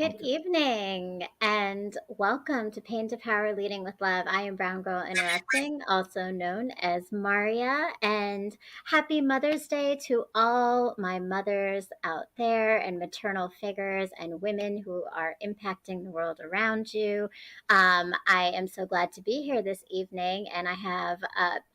Good evening and welcome to Pain to Power Leading with Love. I am Brown Girl Interrupting, also known as Maria, and happy Mother's Day to all my mothers out there and maternal figures and women who are impacting the world around you. I am so glad to be here this evening, and I have,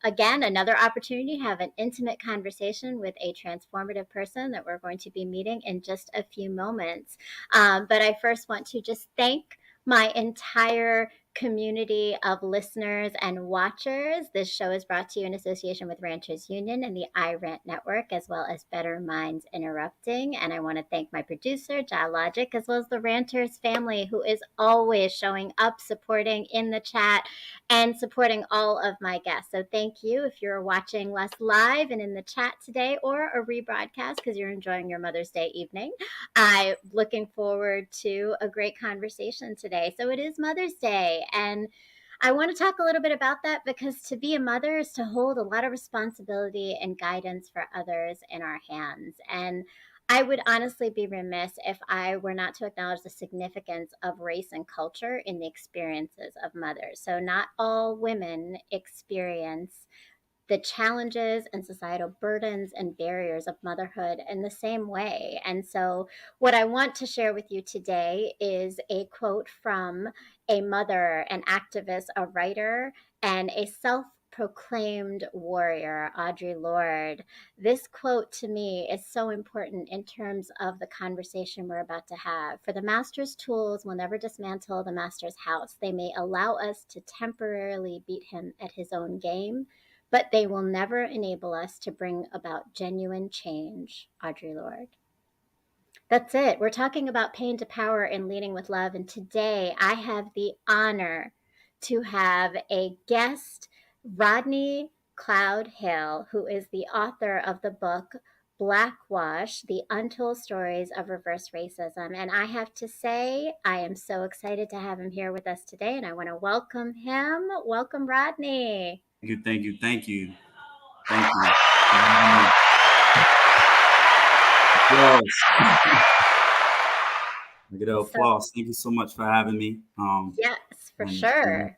again, another opportunity to have an intimate conversation with a transformative person that we're going to be meeting in just a few moments. But I first want to just thank my entire community of listeners and watchers. This show is brought to you in association with Ranchers Union and the iRant Network, as well as Better Minds Interrupting. And I want to thank my producer, Logic, as well as the Ranters family, who is always showing up, supporting in the chat, and supporting all of my guests. So thank you if you're watching us live and in the chat today, or a rebroadcast because you're enjoying your Mother's Day evening. I'm looking forward to a great conversation today. So it is Mother's Day, and I want to talk a little bit about that because to be a mother is to hold a lot of responsibility and guidance for others in our hands. And I would honestly be remiss if I were not to acknowledge the significance of race and culture in the experiences of mothers. So not all women experience the challenges and societal burdens and barriers of motherhood in the same way. And so, what I want to share with you today is a quote from a mother, an activist, a writer, and a self-proclaimed warrior, Audre Lorde. This quote to me is so important in terms of the conversation we're about to have. For the master's tools will never dismantle the master's house. They may allow us to temporarily beat him at his own game, but they will never enable us to bring about genuine change. Audre Lorde. That's it. We're talking about pain to power and leading with love. And today I have the honor to have a guest, Rodney Cloud Hill, who is the author of the book Blackwash, The Untold Stories of Reverse Racism. And I have to say, I am so excited to have him here with us today. And I want to welcome him. Welcome, Rodney. Thank you. Thank you. Get an applause. Thank you so much for having me. Yes, for sure.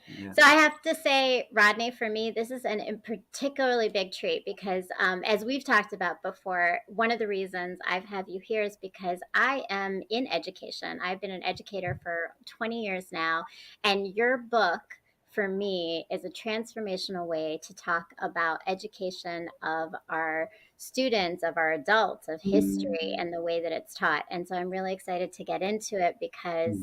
Yeah. So I have to say, Rodney, for me, this is a particularly big treat because as we've talked about before, one of the reasons I've had you here is because I am in education. I've been an educator for 20 years now, and your book for me is a transformational way to talk about education of our students, of our adults, of history, and the way that it's taught. And so I'm really excited to get into it because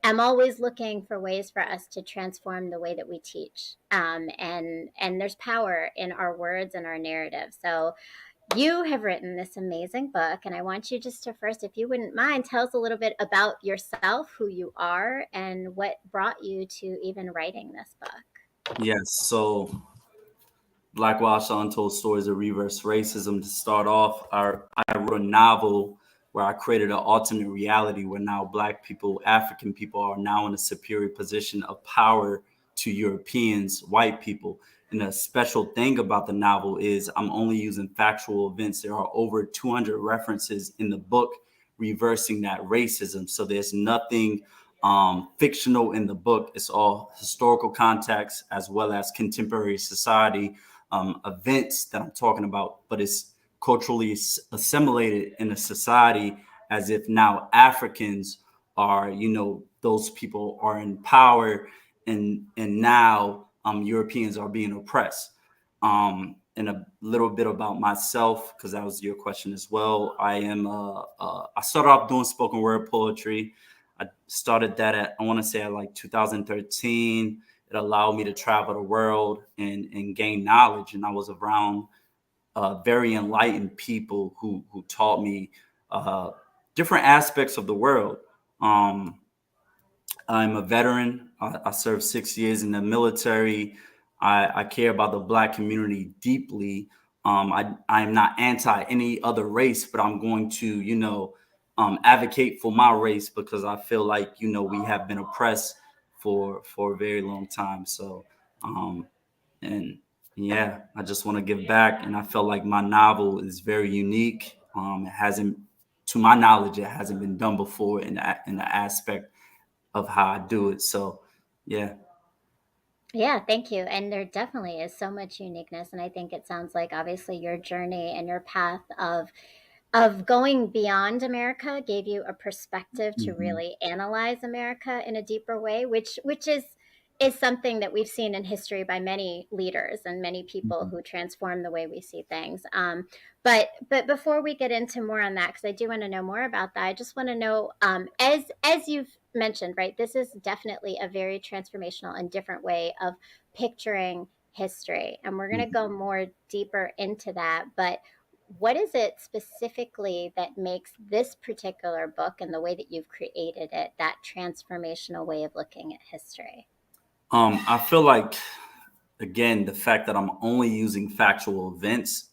I'm always looking for ways for us to transform the way that we teach. And there's power in our words and our narrative. So you have written this amazing book, and I want you just to first, if you wouldn't mind, tell us a little bit about yourself, who you are, and what brought you to even writing this book. Yes, so Blackwash, Untold Stories of Reverse Racism. To start off, I wrote a novel where I created an alternate reality where now Black people, African people are now in a superior position of power to Europeans, white people. And the special thing about the novel is I'm only using factual events. There are over 200 references in the book reversing that racism. So there's nothing fictional in the book. It's all historical context as well as contemporary society events that I'm talking about, but it's culturally assimilated in a society as if now Africans are, those people are in power and now Europeans are being oppressed. And a little bit about myself, because that was your question as well. I started off doing spoken word poetry. I started that I want to say at like 2013. It allowed me to travel the world and gain knowledge. And I was around very enlightened people who taught me different aspects of the world. I'm a veteran. I served 6 years in the military. I care about the Black community deeply. I'm not anti any other race, but I'm going to, advocate for my race because I feel like, we have been oppressed for a very long time. So, and yeah, I just want to give back. And I felt like my novel is very unique. It hasn't to my knowledge, it hasn't been done before in the aspect of how I do it. So, yeah. Yeah, thank you. And there definitely is so much uniqueness. And I think it sounds like obviously your journey and your path of going beyond America gave you a perspective to Hmm. really analyze America in a deeper way, which is something that we've seen in history by many leaders and many people Hmm. who transform the way we see things. But before we get into more on that, because I do want to know more about that, I just want to know, as you've mentioned, right, this is definitely a very transformational and different way of picturing history, and we're going to go more deeper into that. But what is it specifically that makes this particular book and the way that you've created it that transformational way of looking at history? I feel like, again, the fact that I'm only using factual events,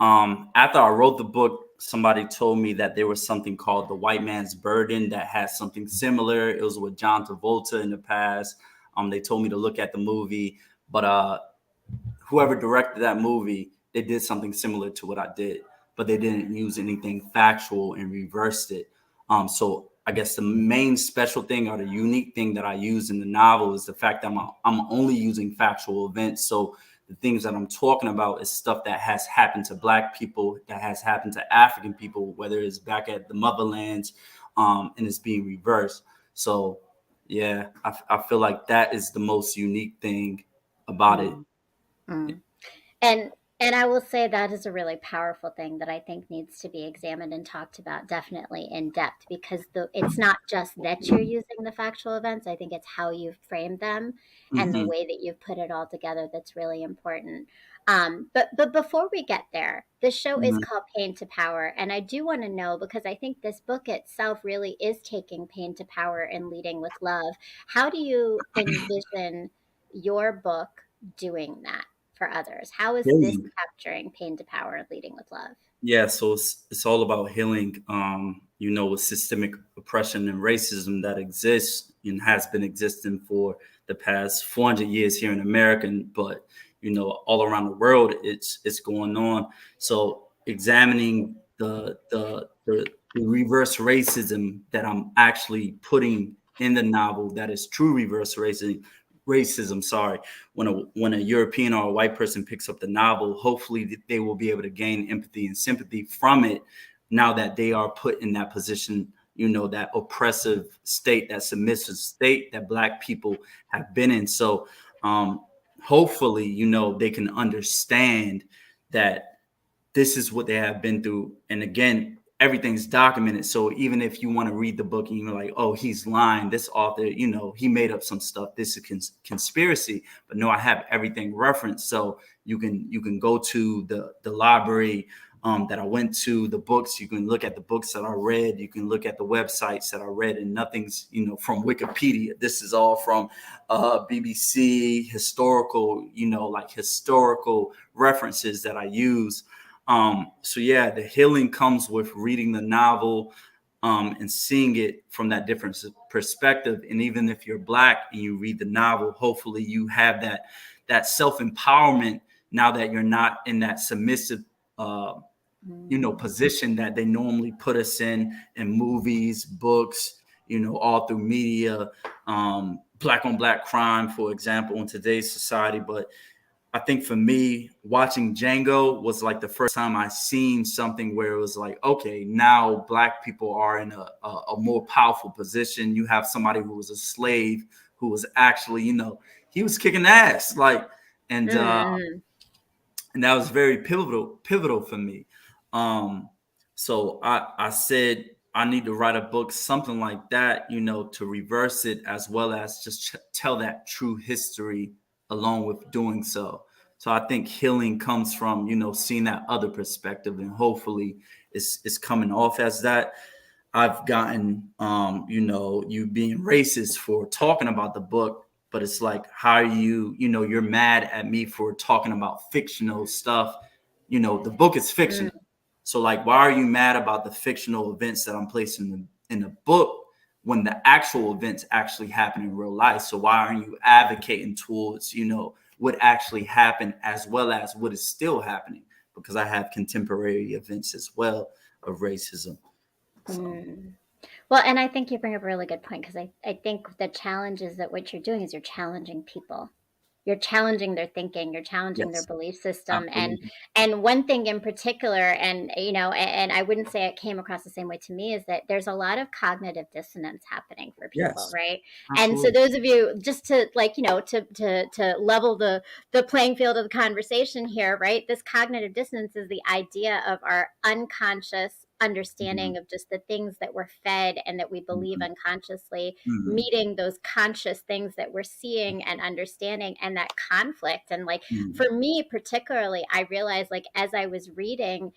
after I wrote the book, somebody told me that there was something called The White Man's Burden that has something similar. It was with John Travolta in the past. They told me to look at the movie, but whoever directed that movie, they did something similar to what I did, but they didn't use anything factual and reversed it. So I guess the main special thing or the unique thing that I use in the novel is the fact that I'm only using factual events. So the things that I'm talking about is stuff that has happened to Black people, that has happened to African people, whether it's back at the motherlands, and it's being reversed. So yeah, I feel like that is the most unique thing about it. Mm, mm. And I will say that is a really powerful thing that I think needs to be examined and talked about definitely in depth, because it's not just that you're using the factual events. I think it's how you've framed them and the Hmm. way that you've put it all together that's really important. But before we get there, the show is Hmm. called Pain to Power, and I do want to know, because I think this book itself really is taking pain to power and leading with love. How do you envision your book doing that for others? How is this Healing. capturing pain to power and leading with love? Yeah, so it's all about healing. With systemic oppression and racism that exists and has been existing for the past 400 years here in America, but all around the world, it's going on. So examining the reverse racism that I'm actually putting in the novel, that is true reverse racism, sorry, when a European or a white person picks up the novel, hopefully they will be able to gain empathy and sympathy from it now that they are put in that position, that oppressive state, that submissive state that Black people have been in. So hopefully, they can understand that this is what they have been through. And again, everything's documented. So even if you want to read the book and you're like, oh, he's lying, this author, he made up some stuff, this is conspiracy. But no, I have everything referenced. So you can go to the library that I went to, the books, you can look at the books that I read, you can look at the websites that I read, and nothing's from Wikipedia. This is all from BBC, historical, like historical references that I use. So yeah, the healing comes with reading the novel, and seeing it from that different perspective. And even if you're Black and you read the novel, hopefully you have that self empowerment now that you're not in that submissive, uh, Mm, position that they normally put us in movies, books, all through media, Black on Black crime, for example, in today's society. But I think for me, watching Django was like the first time I seen something where it was like, okay, now Black people are in a more powerful position. You have somebody who was a slave who was actually, he was kicking ass, like, and mm, and that was very pivotal for me. So I said I need to write a book, something like that, to reverse it, as well as just tell that true history along with doing so. So I think healing comes from seeing that other perspective, and hopefully it's coming off as that. I've gotten, you being racist for talking about the book, but it's like, how are you, you're mad at me for talking about fictional stuff. The book is mm, fictional. So like, why are you mad about the fictional events that I'm placing in the book when the actual events actually happen in real life? So why aren't you advocating towards, what actually happened as well as what is still happening? Because I have contemporary events as well of racism. So Mm. Well, and I think you bring up a really good point because I think the challenge is that what you're doing is you're challenging people. You're challenging their thinking, you're challenging their yes, belief system, absolutely. and one thing in particular, and, you know, and I wouldn't say it came across the same way to me, is that there's a lot of cognitive dissonance happening for people, Yes, right? And so absolutely. those of you, just to, like, you know, to level the playing field of the conversation here, right? This cognitive dissonance is the idea of our unconscious Mhm, understanding of just the things that we're fed and that we believe mhm, unconsciously mhm, meeting those conscious things that we're seeing and understanding, and that conflict. And like mhm, for me particularly, I realized, like, as I was reading,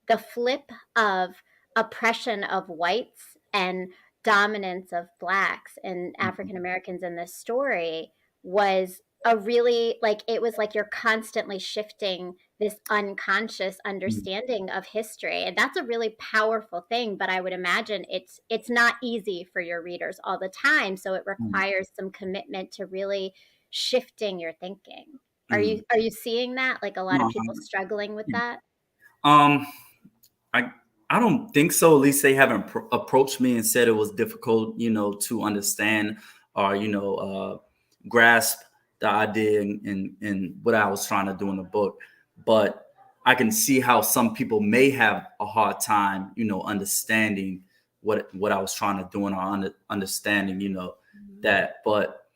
the flip of oppression of whites and dominance of blacks and mhm, African Americans in this story was a really, like, it was like you're constantly shifting this unconscious mhm, understanding of history, and that's a really powerful thing. But I would imagine it's not easy for your readers all the time, so it mhm, requires some commitment to really shifting your thinking. mhm. Are you seeing that, like, a lot of No, people struggling with yeah. that? Um, I I don't think so. At least they haven't approached me and said it was difficult, to understand or grasp the idea and what I was trying to do in the book. But I can see how some people may have a hard time, understanding what I was trying to do and understanding, Mhm. that. But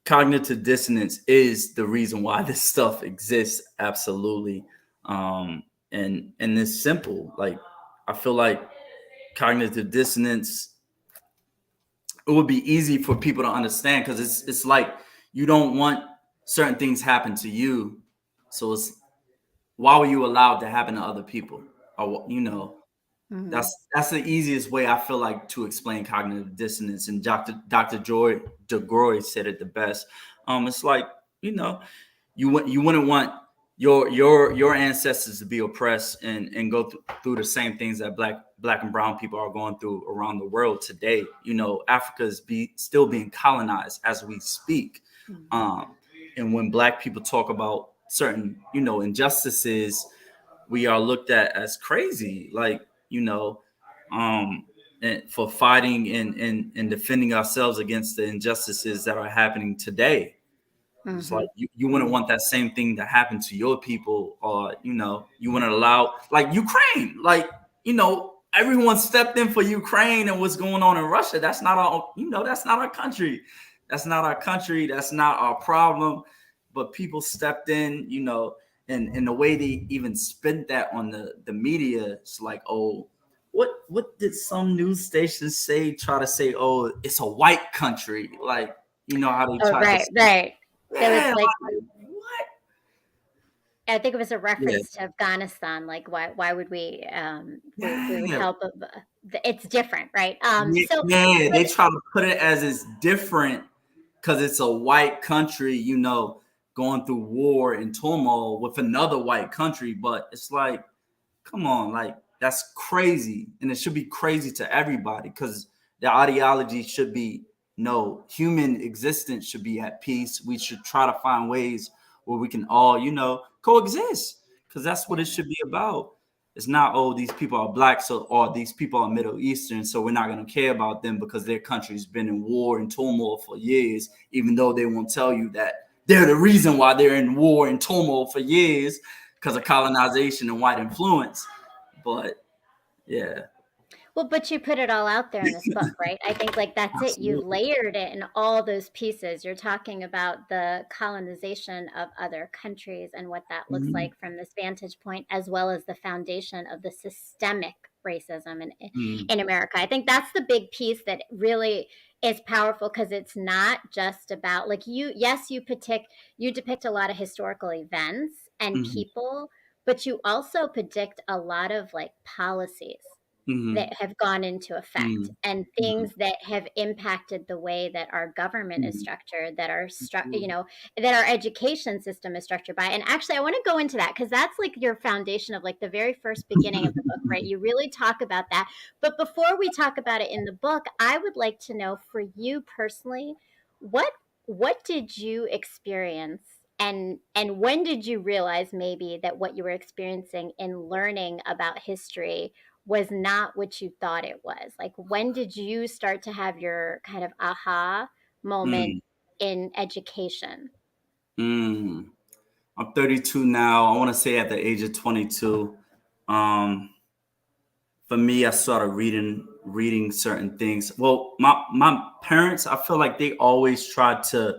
cognitive dissonance is the reason why this stuff exists. Absolutely. um and it's simple. Like, I feel like cognitive dissonance, it would be easy for people to understand because it's like you don't want certain things happen to you, so it's why were you allowed to happen to other people, or Mhm. that's the easiest way I feel like to explain cognitive dissonance. And Dr. Joy DeGroy said it the best. It's like, you know, you wouldn't want your ancestors to be oppressed and go through the same things that black and brown people are going through around the world today. Africa is still being colonized as we speak. Mhm. Um, and when black people talk about certain injustices, we are looked at as crazy, like, um and for fighting and defending ourselves against the injustices that are happening today. It's like Mhm. you wouldn't want that same thing to happen to your people, or you wouldn't allow, like, Ukraine, like, everyone stepped in for Ukraine and what's going on in Russia. That's not our country. That's not our country. That's not our problem. But people stepped in, and the way they even spent that on the media, it's like, oh, what did some news stations say? Try to say, oh, it's a white country, like, how they Oh, tried to right, say, right. There was yeah, like, like, what? I think it was a Yeah, reference to Afghanistan, like, why would we would yeah, help, it's different, right? yeah, So yeah. but They try to put it as it's different because it's a white country, going through war and turmoil with another white country. But it's like, come on, like, that's crazy, and it should be crazy to everybody because the ideology should be, no, human existence should be at peace. We should try to find ways where we can all, coexist, because that's what it yeah. should be about. It's not, oh, these people are black, so, or these people are Middle Eastern, so we're not going to care about them because their country's been in war and turmoil for years, even though they won't tell you that they're the reason why they're in war and turmoil for years, because of colonization and white influence. But yeah, Well, but you put it all out there in this book, right? I think, like, that's it. You've absolutely. layered it in all those pieces. You're talking about the colonization of other countries and what that looks Mhm, like from this vantage point, as well as the foundation of the systemic racism mhm, in America. I think that's the big piece that really is powerful because it's not just about, like, yes, you depict a lot of historical events and mhm, people, but you also predict a lot of, like, policies mhm, that have gone into effect mhm, and mhm, things that have impacted the way that our government is mhm. structured, that our Absolutely. that our education system is structured by. And actually, I want to go into that because that's like your foundation of, like, the very first beginning of the book, right? You really talk about that. But before we talk about it in the book, I would like to know, for you personally, what what did you experience, and when did you realize maybe that what you were experiencing in learning about history was not what you thought it was? Like, when did you start to have your kind of aha moment Mm, in education? mm. I'm 32 now. I want to say at the age of 22. Um, for me, I started reading certain things. Well, my parents, I feel like they always tried to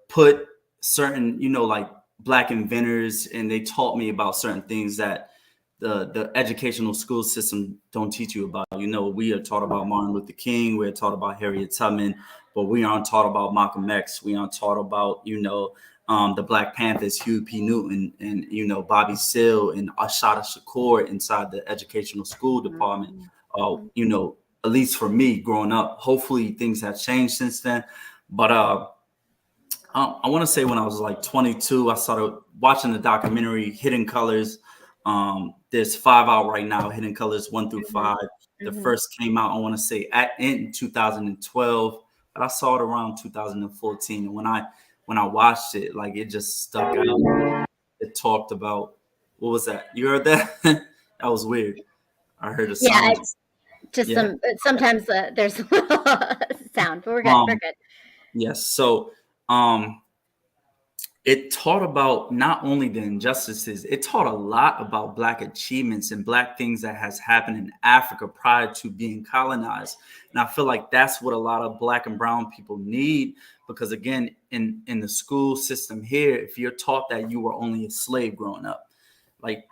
put certain, like black inventors, and they taught me about certain things that the educational school system don't teach you about. We are taught about Martin Luther King, we're taught about Harriet Tubman, but we aren't taught about Malcolm X. We aren't taught about, the Black Panthers, Huey P. Newton, and Bobby Seale and Ashada Shakur inside the educational school department. Mhm. Mhm. At least for me growing up. Hopefully things have changed since then. But I want to say when I was like 22, I started watching the documentary Hidden Colors. There's 5 out right now, Hidden Colors 1 through 5. Mhm. The Mhm. first came out, I want to say, in 2012, but I saw it around 2014. And when I watched it, like it just stuck out. It talked about what was that? You heard that? That was weird. I heard a Yeah, sound. it's just Yeah. sometimes there's a little sound, but we're good. We're Um. good. Yes. So, um, it taught about not only the injustices, it taught a lot about black achievements and black things that has happened in Africa prior to being colonized. And I feel like that's what a lot of black and brown people need, because again, in the school system here, if you're taught that you were only a slave growing up, like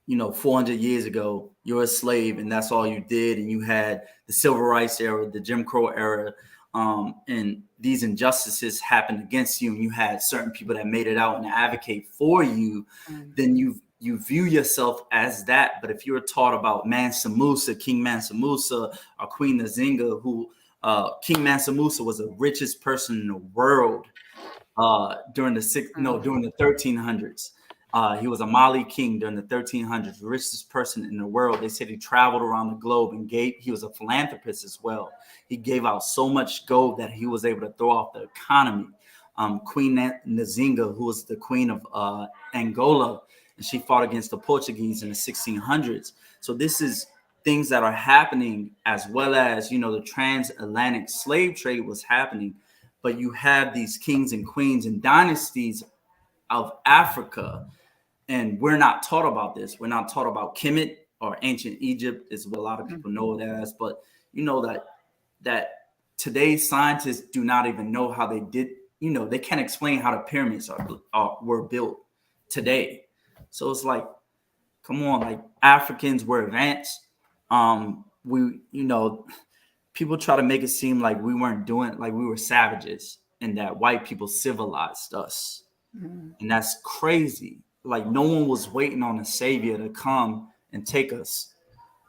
400 years ago, you're a slave and that's all you did. And you had the civil rights era, the Jim Crow era, and these injustices happened against you. And you had certain people that made it out and advocate for you. Mm. Then you view yourself as that. But if you're taught about Mansa Musa, King Mansa Musa, or Queen Nzinga, who King Mansa Musa was the richest person in the world during the six no Oh. during the 1300s. He was a Mali king during the 1300s, richest person in the world. They said he traveled around the globe and he was a philanthropist as well. He gave out so much gold that he was able to throw off the economy. Queen Nzinga, who was the queen of Angola, and she fought against the Portuguese in the 1600s. So this is things that are happening, as well as the transatlantic slave trade was happening, but you have these kings and queens and dynasties of Africa, and we're not taught about this. We're not taught about Kemet, or ancient Egypt is what a lot of people Mhm. know it as. But that today's scientists do not even know how they did. They can't explain how the pyramids were built today. So it's like, come on, like Africans were advanced. We, people try to make it seem like we weren't doing, like we were savages and that white people civilized us. Mhm. And that's crazy. Like no one was waiting on a savior to come and take us.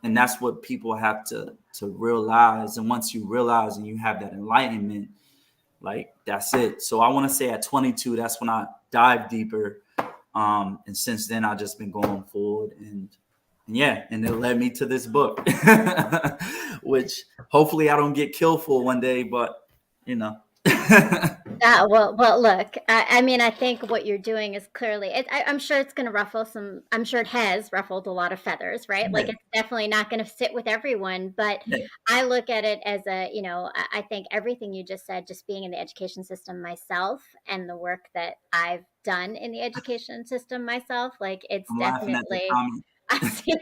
And that's what people have to realize. And once you realize and you have that enlightenment, like that's it. So I want to say at 22, that's when I dive deeper. And since then I've just been going forward, and yeah, and it led me to this book, which hopefully I don't get killed for one day, but you know. Well, look, I mean, I think what you're doing is clearly, I'm sure it's going to ruffle some, I'm sure it has ruffled a lot of feathers, right? Like, Yeah, it's definitely not going to sit with everyone, but yeah, I look at it as I think everything you just said, just being in the education system myself and the work that I've done in the education system myself, like, it's I'm laughing at the definitely, comment. I see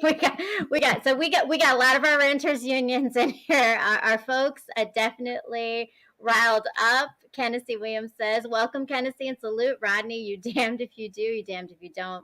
we got a lot of our renters unions in here. Our folks are definitely riled up. Kennedy Williams says, "Welcome, Kennedy, and salute Rodney. You damned if you do, you damned if you don't.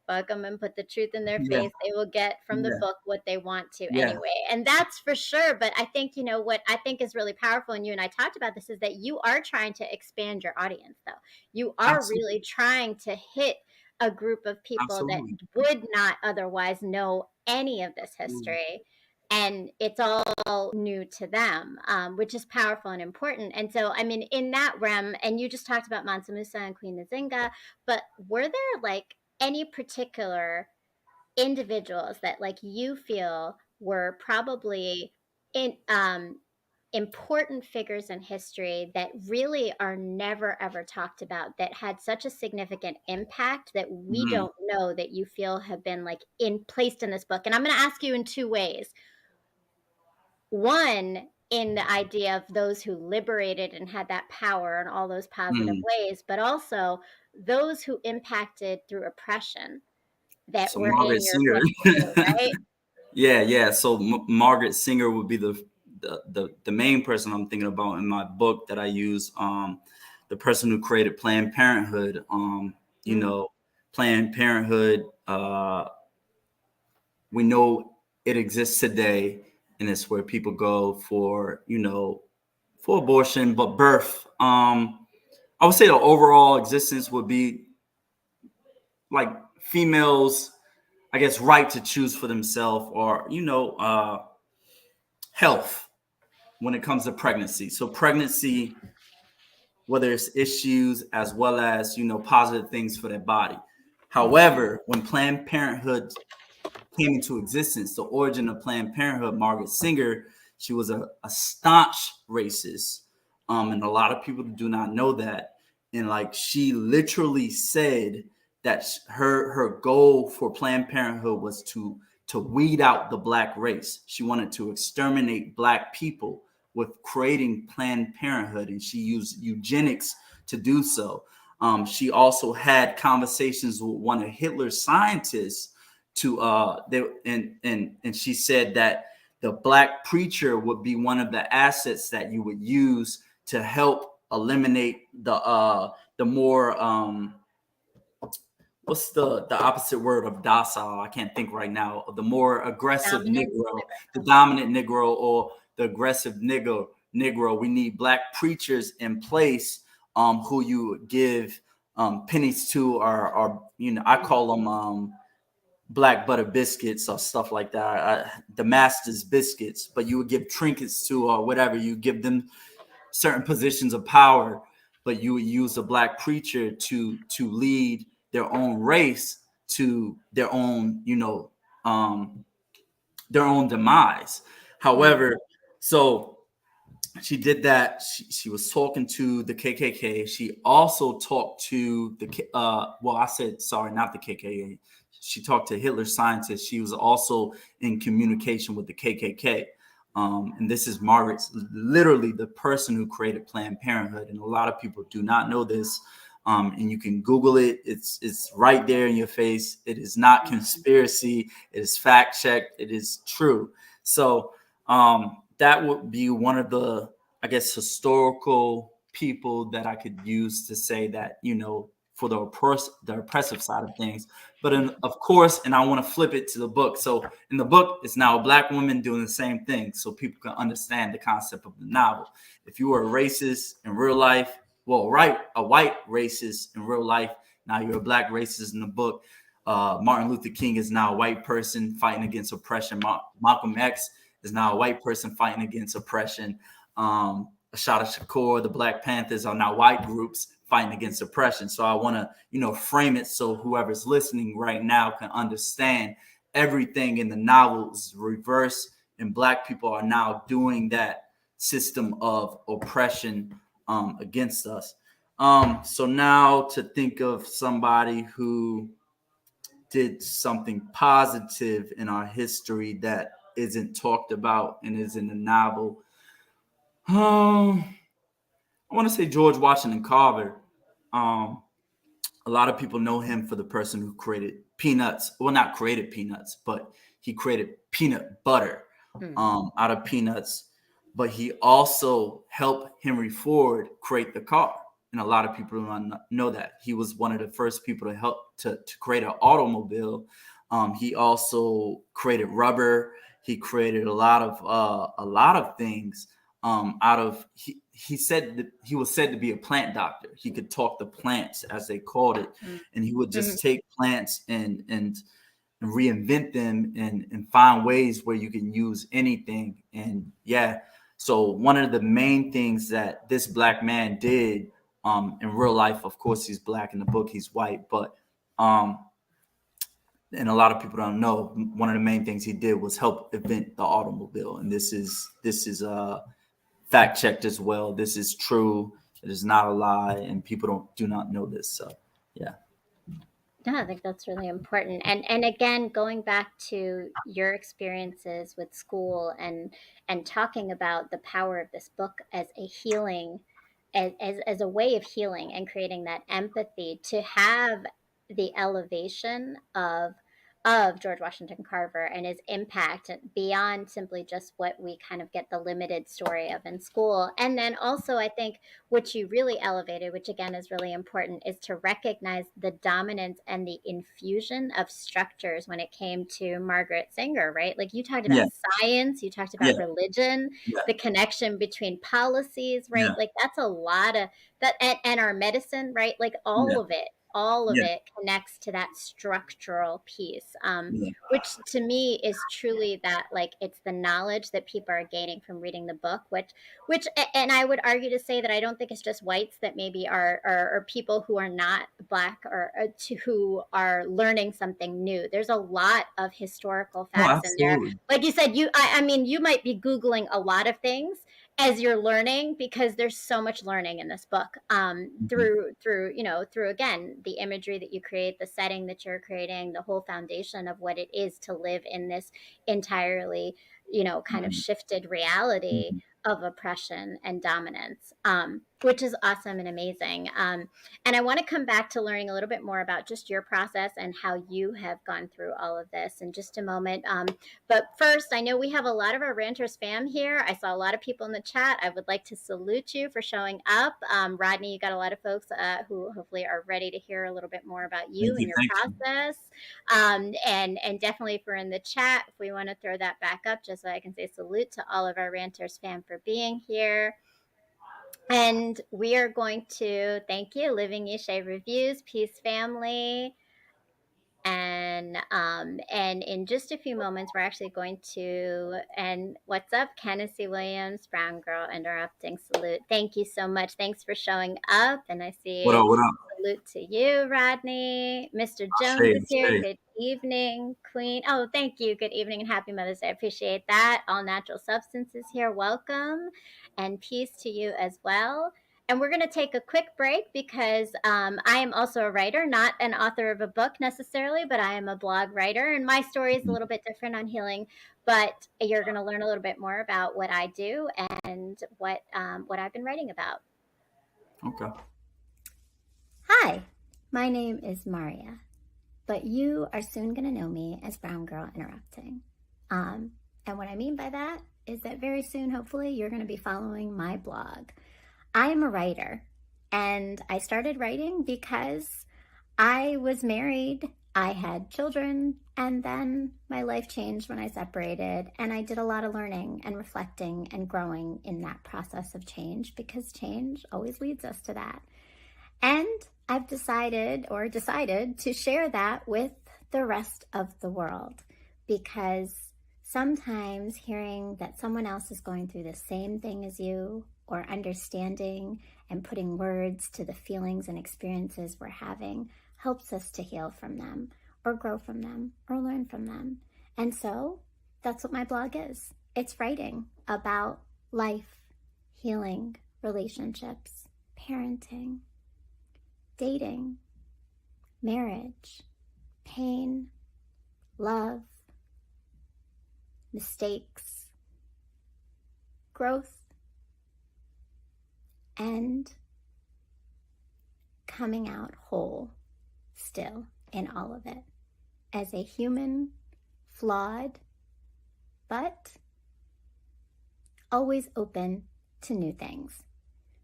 Fuck them and put the truth in their Yeah, face. They will get from the yeah, book what they want to yeah, anyway." And that's for sure. But I think, what I think is really powerful, and you and I talked about this, is that you are trying to expand your audience, though. You are absolutely, really trying to hit a group of people that absolutely, would not otherwise know any of this absolutely. history. And it's all new to them, which is powerful and important. And so, I mean, in that realm, and you just talked about Mansa Musa and Queen Nzinga, but were there like any particular individuals that like you feel were probably in important figures in history that really are never ever talked about that had such a significant impact that we Mhm. don't know that you feel have been like in placed in this book? And I'm going to ask you in two ways. One, in the idea of those who liberated and had that power in all those positive Mm. ways, but also those who impacted through oppression that So were Margaret in your Singer. book too, right? Yeah, yeah. So Margaret Singer would be the main person I'm thinking about in my book that I use. The person who created Planned Parenthood. You Mm, know, Planned Parenthood. We know it exists today, and it's where people go for for abortion, but birth. I would say the overall existence would be like females, I guess, right to choose for themselves, or health when it comes to pregnancy. So pregnancy, whether it's issues as well as positive things for their body. mm, However, when Planned Parenthood came into existence, the origin of Planned Parenthood, Margaret Singer, she was a staunch racist, and a lot of people do not know that. And like she literally said that her goal for Planned Parenthood was to weed out the black race. She wanted to exterminate black people with creating Planned Parenthood, and she used eugenics to do so. She also had conversations with one of Hitler's scientists to they and she said that the black preacher would be one of the assets that you would use to help eliminate the more what's the opposite word of docile? I can't think right now. The more aggressive dominance. Negro, the dominant Negro, or the aggressive Negro. We need black preachers in place, who you give pennies to, or I call them black butter biscuits or stuff like that. The master's biscuits, but you would give trinkets to, or whatever. You give them certain positions of power, but you would use a black preacher to lead their own race to their own demise. Mm, However, so she did that. She was talking to the KKK. She also talked to well, I said sorry, not the KKK. She talked to Hitler scientists. She was also in communication with the KKK. And this is Margaret's literally the person who created Planned Parenthood. And a lot of people do not know this. And you can Google it. It's right there in your face. It is not conspiracy. It is fact checked. It is true. So that would be one of the, I guess, historical people that I could use to say that, for the oppressive side of things. But of course, and I want to flip it to the book. So in the book, it's now a black woman doing the same thing, so people can understand the concept of the novel. If you were a racist in real life, well, right, a white racist in real life, now you're a black racist in the book. Martin Luther King is now a white person fighting against oppression. Malcolm X is now a white person fighting against oppression. Ashada Shakur, the Black Panthers are now white groups fighting against oppression. So I want to, frame it so whoever's listening right now can understand everything in the novel is reversed, and black people are now doing that system of oppression against us. So now to think of somebody who did something positive in our history that isn't talked about and is in the novel. Um, I want to say George Washington Carver. Um, a lot of people know him for the person who created peanuts. Well, not created peanuts, but he created peanut butter mm, out of peanuts. But he also helped Henry Ford create the car. And a lot of people don't know that. He was one of the first people to help to create an automobile. He also created rubber. He created a lot of things out of he said that he was said to be a plant doctor. He could talk to plants, as they called it, mm, and he would mhm, just take plants and reinvent them and find ways where you can use anything. And yeah, so one of the main things that this black man did in real life, of course he's black, in the book he's white, but um and a lot of people don't know, one of the main things he did was help invent the automobile. And this is fact checked as well. This is true. It is not a lie, and people do not know this. So yeah. No, I think that's really important. And again, going back to your experiences with school and talking about the power of this book as a healing, as a way of healing and creating that empathy to have the elevation of George Washington Carver and his impact beyond simply just what we kind of get the limited story of in school. And then also, I think what you really elevated, which again is really important, is to recognize the dominance and the infusion of structures when it came to Margaret Sanger, right? Like you talked Yeah. about science, you talked Yeah. about religion, Yeah. the connection between policies, right? Yeah. Like that's a lot of that, and our medicine, right? Like Yeah. all of Yeah. it connects to that structural piece, Yeah. which to me is truly that, like, it's the knowledge that people are gaining from reading the book, which and I would argue to say that I don't think it's just whites that maybe are people who are not black or who are learning something new. There's a lot of historical Oh, facts in there. absolutely. Like you said, I mean, you might be Googling a lot of things as you're learning because there's so much learning in this book, Mhm. through through again the imagery that you create, the setting that you're creating, the whole foundation of what it is to live in this entirely kind of Mhm. shifted reality Mhm. of oppression and dominance, which is awesome and amazing. And I want to come back to learning a little bit more about just your process and how you have gone through all of this in just a moment. But first, I know we have a lot of our Ranters fam here. I saw a lot of people in the chat. I would like to salute you for showing up. Rodney, you got a lot of folks who hopefully are ready to hear a little bit more about Thank you and you. your Thank you. process. And definitely if we're in the chat, if we want to throw that back up just so I can say salute to all of our Ranters fam for being here. And we are going to thank you, Living Yeshe Reviews, Peace Family. And in just a few moments, we're actually going to, and what's up, Kennedy Williams, Brown Girl Interrupting, salute. Thank you so much. Thanks for showing up. And I What see up? What up? salute to you, Rodney. Mr. Jones Ashay, is here. Ashay. Good evening, Queen. Oh, thank you. Good evening and happy Mother's Day. I appreciate that. All Natural Substances here. Welcome. And peace to you as well. And we're going to take a quick break because I am also a writer, not an author of a book necessarily, but I am a blog writer. And my story is a little bit different on healing, but you're going to learn a little bit more about what I do and what I've been writing about. Okay. Hi, my name is Maria, but you are soon going to know me as Brown Girl Interrupting. And what I mean by that is that very soon, hopefully, you're going to be following my blog. I am a writer, and I started writing because I was married, I had children, and then my life changed when I separated, and I did a lot of learning and reflecting and growing in that process of change because change always leads us to that. And I've decided to share that with the rest of the world because sometimes hearing that someone else is going through the same thing as you, or understanding and putting words to the feelings and experiences we're having, helps us to heal from them or grow from them or learn from them. And so that's what my blog is. It's writing about life, healing, relationships, parenting, dating, marriage, pain, love, mistakes, growth, and coming out whole still in all of it as a human, flawed, but always open to new things.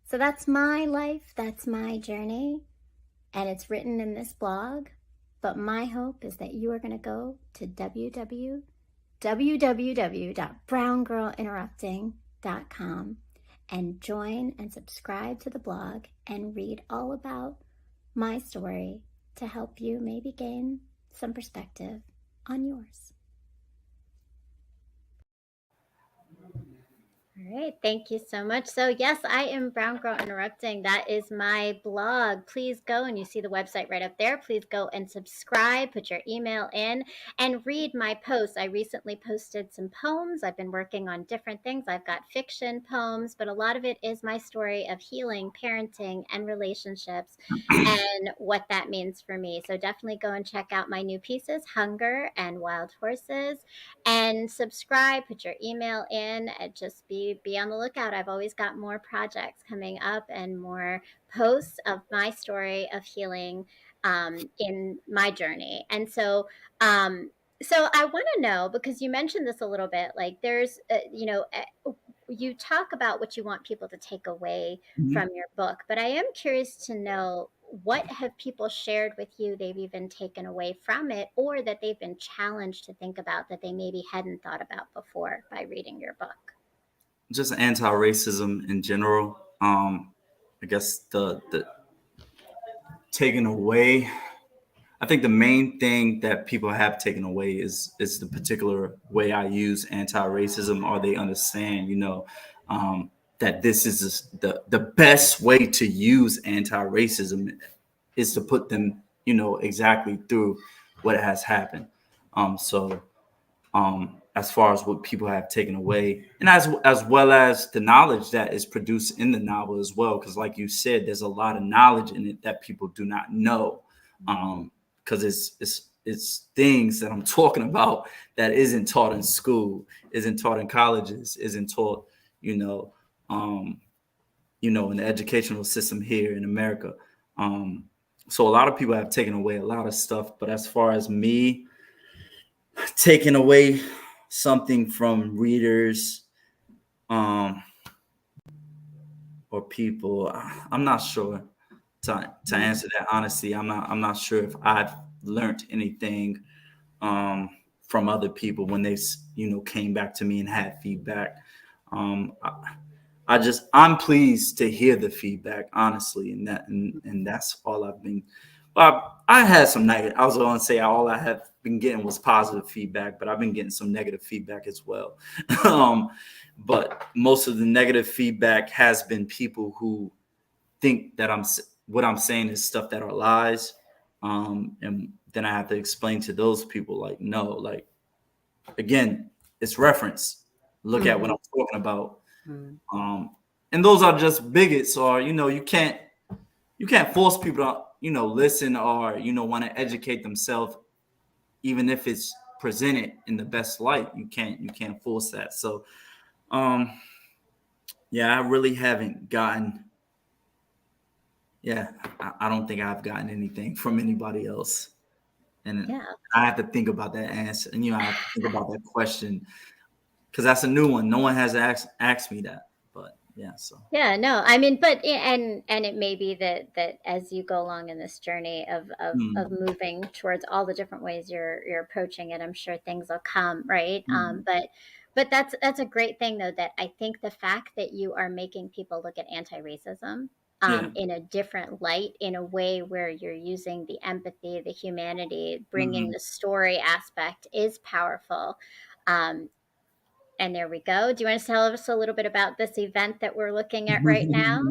So that's my life, that's my journey, and it's written in this blog. But my hope is that you are going to go to www.browngirlinterrupting.com and join and subscribe to the blog and read all about my story to help you maybe gain some perspective on yours. right. Thank you so much. So, yes, I am Brown Girl Interrupting. That is my blog. Please go, and you see the website right up there. Please go and subscribe, put your email in, and read my posts. I recently posted some poems. I've been working on different things. I've got fiction poems, but a lot of it is my story of healing, parenting, and relationships and what that means for me. So, definitely go and check out my new pieces, Hunger and Wild Horses, and subscribe, put your email in, and just be on the lookout. I've always got more projects coming up and more posts of my story of healing in my journey. And so I want to know, because you mentioned this a little bit, like there's you talk about what you want people to take away from your book, but I am curious to know, what have people shared with you they've even taken away from it, or that they've been challenged to think about that they maybe hadn't thought about before by reading your book? Just anti-racism in general. I guess the taken away. I think the main thing that people have taken away is the particular way I use anti-racism, or they understand, that this is the best way to use anti-racism is to put them, exactly through what has happened. So as far as what people have taken away, and as well as the knowledge that is produced in the novel as well, because like you said, there's a lot of knowledge in it that people do not know, because it's things that I'm talking about that isn't taught in school, isn't taught in colleges, isn't taught, you know, um, in the educational system here in America. Um, so a lot of people have taken away a lot of stuff, but as far as me taking away something from readers, um, or people, I'm not sure. To Mm. answer that honestly, I'm not sure if I've learned anything from other people when they came back to me and had feedback. Um, I'm pleased to hear the feedback, honestly, and that's all I've been. Well, I had some negative. I was going to say all I have been getting was positive feedback, but I've been getting some negative feedback as well. um, but most of the negative feedback has been people who think that what I'm saying is stuff that are lies, and then I have to explain to those people, like, no, like, again, it's reference. Look at what Mm-hmm. I'm talking about. Mm. um, and those are just bigots, or you can't force people to listen, or want to educate themselves, even if it's presented in the best light. You can't force that. So um yeah, I really haven't gotten, yeah, I don't think I've gotten anything from anybody else. And Yeah. I have to think about that answer, and I have to think about that question, because that's a new one. No one has asked me that. But yeah, so Yeah, no, I mean, but and it may be that as you go along in this journey of mm, moving towards all the different ways you're approaching it, I'm sure things will come, right? mm, But that's a great thing, though, that I think the fact that you are making people look at anti-racism yeah. in a different light, in a way where you're using the empathy, the humanity, bringing Mhm. the story aspect is powerful. Um, and there we go. Do you want to tell us a little bit about this event that we're looking at right now?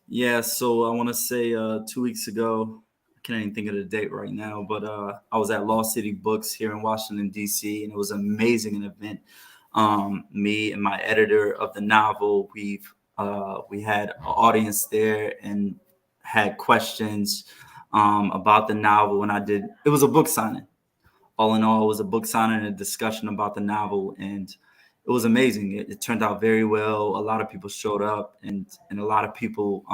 Yeah, so I want to say 2 weeks ago, I can't even think of the date right now, but I was at Law City Books here in Washington, D.C., and it was an amazing event. Me and my editor of the novel, we had an audience there and had questions about the novel, and it was a book signing. All in all, it was a book signing and a discussion about the novel, and it was amazing. It turned out very well. A lot of people showed up, and a lot of people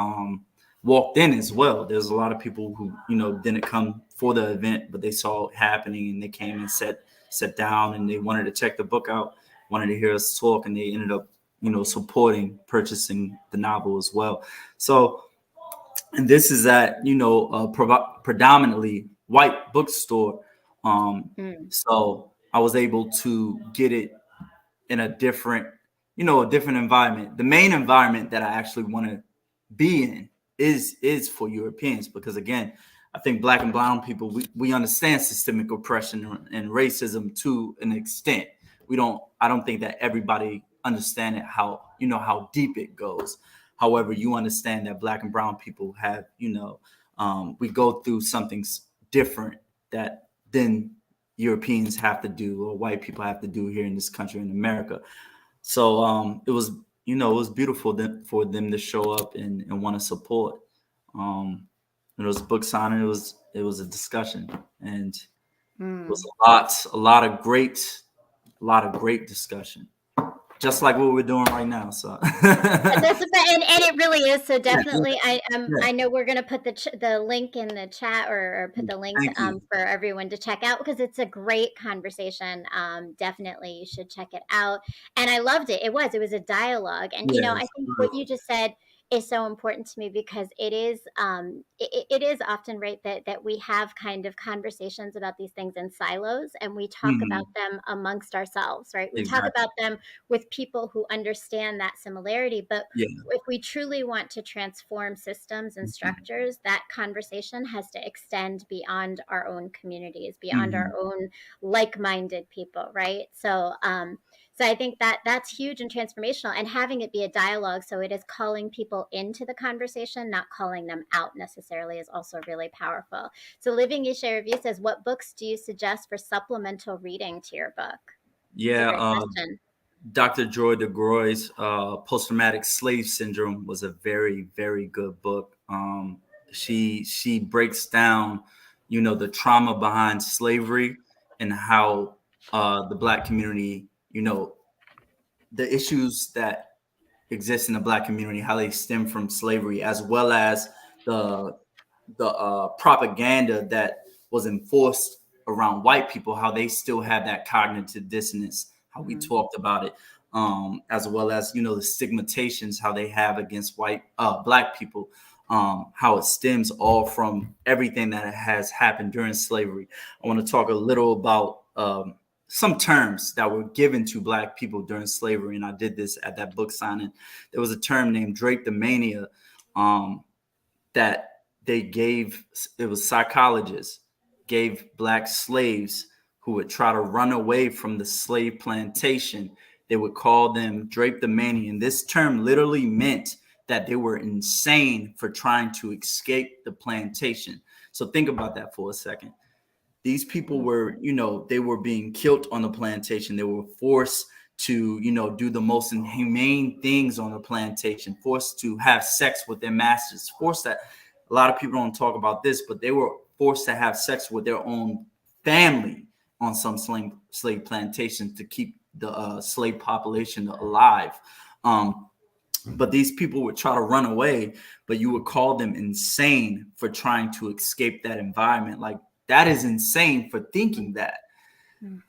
walked in as well. There's a lot of people who didn't come for the event, but they saw it happening, and they came and sat down, and they wanted to check the book out, wanted to hear us talk, and they ended up supporting purchasing the novel as well. So, and this is at a predominantly white bookstore. um Mm, so I was able to get it in a different environment. The main environment that I actually want to be in is for Europeans, because again, I think black and brown people, we understand systemic oppression and racism to an extent. I don't think that everybody understand it how how deep it goes. However, you understand that black and brown people have, we go through something different that then Europeans have to do or white people have to do here in this country in America. So it was beautiful for them to show up and want to support. It was a book signing. It was a discussion, and it was Mm. a lot of great discussion, just like what we're doing right now. So And it really is so yeah, definitely. yeah. I know we're gonna put the link in the chat, or put the link Thank you. for everyone to check out, because it's a great conversation. Definitely you should check it out. And I loved it. It was a dialogue, and Yeah, I it's think what you beautiful. just said is so important to me, because it is often, right, that we have kind of conversations about these things in silos, and we talk about Mhm. them amongst ourselves, right? We talk Exactly. about them with people who understand that similarity, but Yeah. if we truly want to transform systems and Mhm. structures, that conversation has to extend beyond our own communities, beyond our Mhm. own like-minded people, right? So I think that that's huge and transformational, and having it be a dialogue, so it is calling people into the conversation, not calling them out necessarily, is also really powerful. So Living Isha Review says, what books do you suggest for supplemental reading to your book? It's a Yeah. great question. Dr. Joy DeGroy's Post-Traumatic Slave Syndrome was a very, very good book. She breaks down, the trauma behind slavery and how the Black community, the issues that exist in the Black community, how they stem from slavery, as well as the propaganda that was enforced around white people, how they still have that cognitive dissonance, how we Mhm. talked about it, as well as the stigmatizations how they have against black people, how it stems all from everything that has happened during slavery. I want to talk a little about some terms that were given to black people during slavery, and I did this at that book signing. There was a term named drapetomania, um, that they gave. It was psychologists gave black slaves who would try to run away from the slave plantation. They would call them drapetomania, and this term literally meant that they were insane for trying to escape the plantation. So think about that for a second. These people were, they were being killed on the plantation. They were forced to, do the most inhumane things on the plantation, forced to have sex with their masters, forced that. A lot of people don't talk about this, but they were forced to have sex with their own family on some slave plantations to keep the slave population alive. But these people would try to run away, but you would call them insane for trying to escape that environment. Like, that is insane for thinking that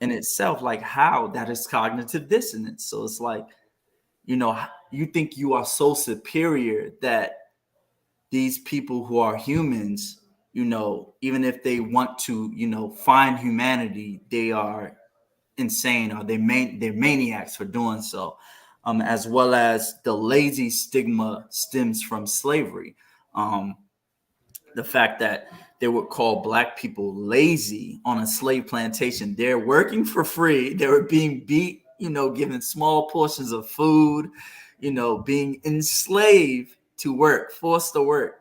in Mhm. itself. Like, how that is cognitive dissonance. So it's like, you think you are so superior that these people who are humans, even if they want to, find humanity, they are insane, or they're maniacs for doing so. As well as the lazy stigma stems from slavery. Um, the fact that they would call black people lazy on a slave plantation. They're working for free. They were being beat, given small portions of food, being enslaved to work, forced to work,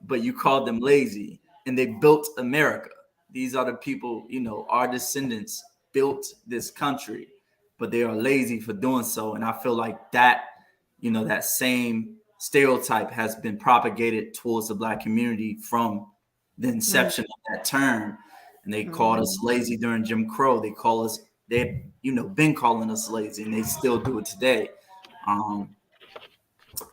but you called them lazy, and they built America. These are the people, our descendants built this country, but they are lazy for doing so. And I feel like that, that same stereotype has been propagated towards the black community from the inception of that term. And they called us Mhm. lazy during Jim Crow. They've, been calling us lazy, and they still do it today. Um,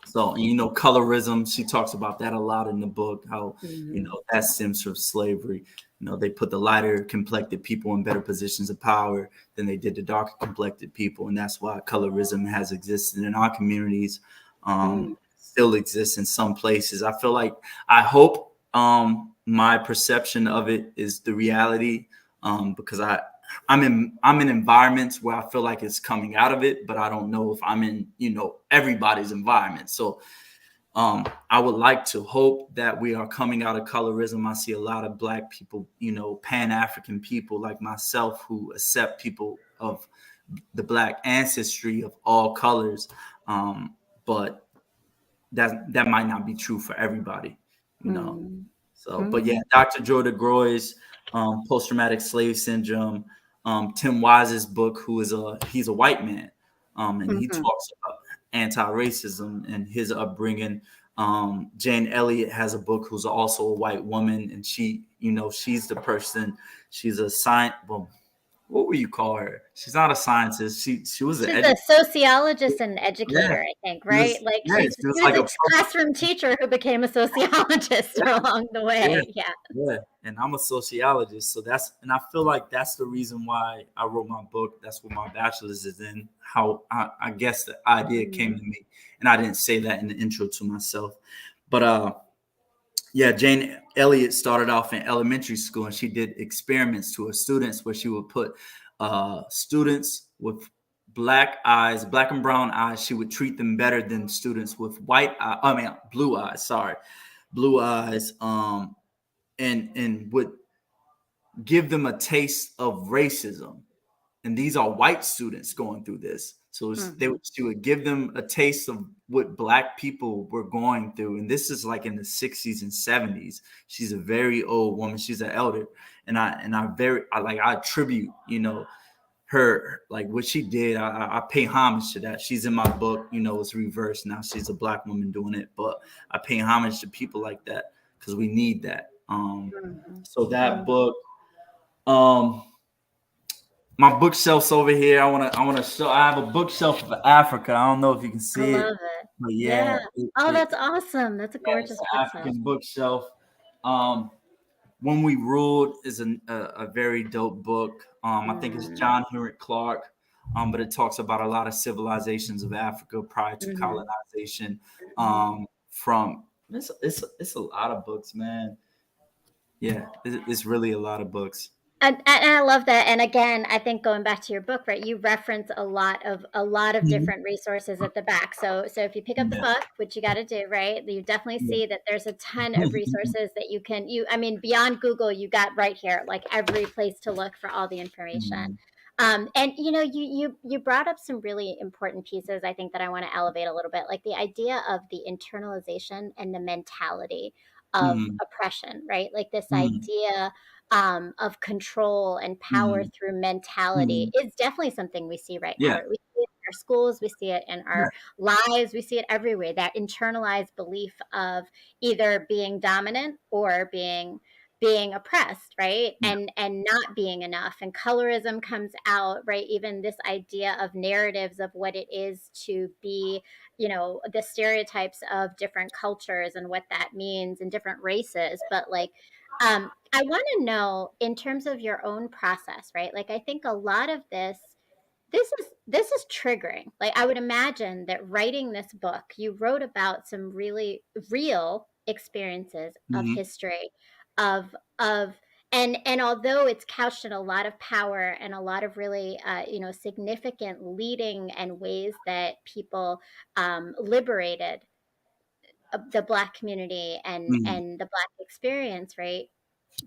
so, colorism, she talks about that a lot in the book, how, Mhm. that stems from slavery. They put the lighter complected people in better positions of power than they did the darker complected people. And that's why colorism has existed in our communities, Mhm. still exists in some places. I hope my perception of it is the reality, because I'm in environments where I feel like it's coming out of it, but I don't know if I'm in, everybody's environment. So I would like to hope that we are coming out of colorism. I see a lot of black people, Pan-African people like myself, who accept people of the black ancestry of all colors. But that might not be true for everybody, you know. Mm. So, but yeah, Mm. Dr. Joe DeGroy's post-traumatic slave syndrome, Tim Wise's book, he's a white man, and he Mhm. talks about anti-racism and his upbringing. Jane Elliott has a book, who's also a white woman, and she's the person. She's a science. Well, what would you call her? She's not a scientist. She was an She's a sociologist and yeah. educator, I think, right? Like She was she was like a a classroom teacher who became a sociologist along the yeah, way. Yeah. yeah. And I'm a sociologist, so and I feel like that's the reason why I wrote my book. That's what my bachelor's is in. How I guess the idea came Mm. to me, and I didn't say that in the intro to myself, but yeah, Jane Elliott started off in elementary school, and she did experiments to her students where she would put students with black and brown eyes. She would treat them better than students with blue eyes. Sorry, blue eyes. And would give them a taste of racism. And these are white students going through this. So Mhm. she would give them a taste of what black people were going through. And this is like in the 60s and 70s. She's a very old woman. She's an elder. I attribute, her, like what she did. I pay homage to that. She's in my book, it's reversed now. She's a black woman doing it, but I pay homage to people like that because we need that. Mhm. So that Mhm. book, um, my bookshelf's over here. I want to show. I have a bookshelf of Africa. I don't know if you can I see it, love it. but Yeah. yeah, Oh, that's awesome. That's a it's gorgeous an bookshelf. African bookshelf. Um, When We Ruled is a very dope book. I think it's Mm. John Henrik Clark, but it talks about a lot of civilizations of Africa prior to Mhm. colonization. Mhm. From it's a lot of books, man. Yeah, it's really a lot of books. And I love that. And again, I think going back to your book, right, you reference a lot of Mhm. different resources at the back. So if you pick up the Yeah. book, which you got to do, right, you definitely Yeah. see that there's a ton of resources that I mean, beyond Google, you got right here, like every place to look for all the information. Mhm. And you brought up some really important pieces, I think, that I want to elevate a little bit, like the idea of the internalization and the mentality of Mhm. oppression, right? Like this Mhm. idea of control and power Mhm. through mentality Mhm. is definitely something we see right now. Yeah. Right? We see it in our schools, we see it in Yeah. our lives, we see it everywhere. That internalized belief of either being dominant or being oppressed, right, Yeah. and not being enough, and colorism comes out, right, even this idea of narratives of what it is to be, the stereotypes of different cultures and what that means in different races. But like, I want to know, in terms of your own process, right? Like, I think a lot of this is triggering. Like, I would imagine that writing this book, you wrote about some really real experiences of Mhm. history, of and although it's couched in a lot of power and a lot of really significant leading and ways that people liberated the Black community Mhm. and the Black experience, right?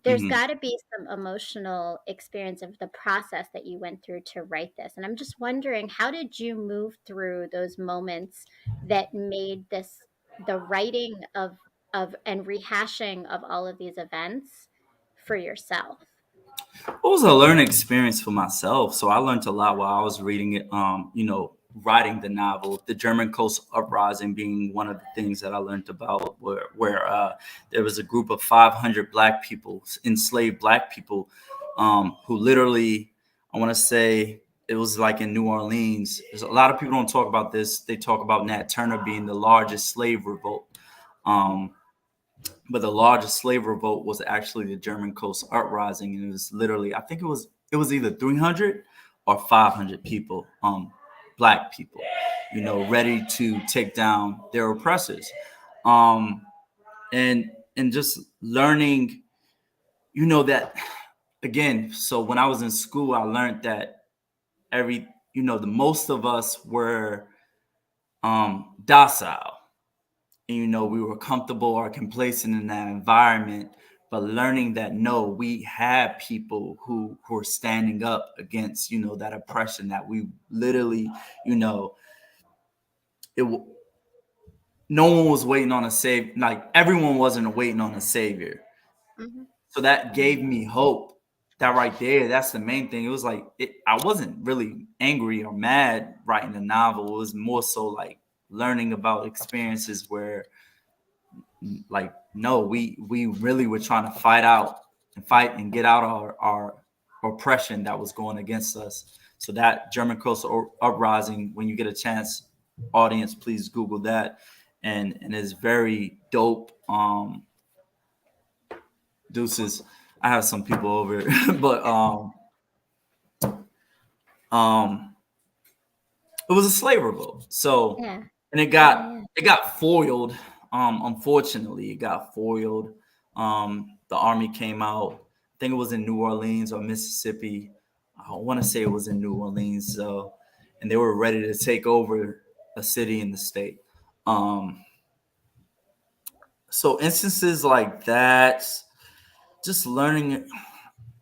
There's Mhm. got to be some emotional experience of the process that you went through to write this. And I'm just wondering, how did you move through those moments that made this the writing of and rehashing of all of these events for yourself? It was a learning experience for myself. So I learned a lot while I was reading it. Writing the novel, the German Coast Uprising being one of the things that I learned about, where there was a group of 500 black people, enslaved black people, who literally, I want to say, it was like in New Orleans. There's a lot of people don't talk about this. They talk about Nat Turner being the largest slave revolt. Um, but the largest slave revolt was actually the German Coast Uprising, and it was literally, I think it was either 300 or 500 people, black people, ready to take down their oppressors, um, and just learning, that again. So when I was in school, I learned that the most of us were docile. And, we were comfortable or complacent in that environment, but learning that no, we had people who are standing up against, that oppression, that we literally, you know it no one was waiting on a save. Like everyone wasn't waiting on a savior. Mhm. So that gave me hope. That right there, that's the main thing. It was like I wasn't really angry or mad writing a novel. It was more so like learning about experiences where, like, no, we really were trying to fight and get out our oppression that was going against us. So that German coastal uprising, when you get a chance, audience, please Google that, and it's very dope. Deuces. I have some people over, but um, it was a slave revolt. So, Yeah. and Yeah, yeah. it got foiled. Unfortunately, it got foiled. The army came out. I think it was in New Orleans or Mississippi. I want to say it was in New Orleans. So, and they were ready to take over a city in the state. Um, so instances like that, just learning,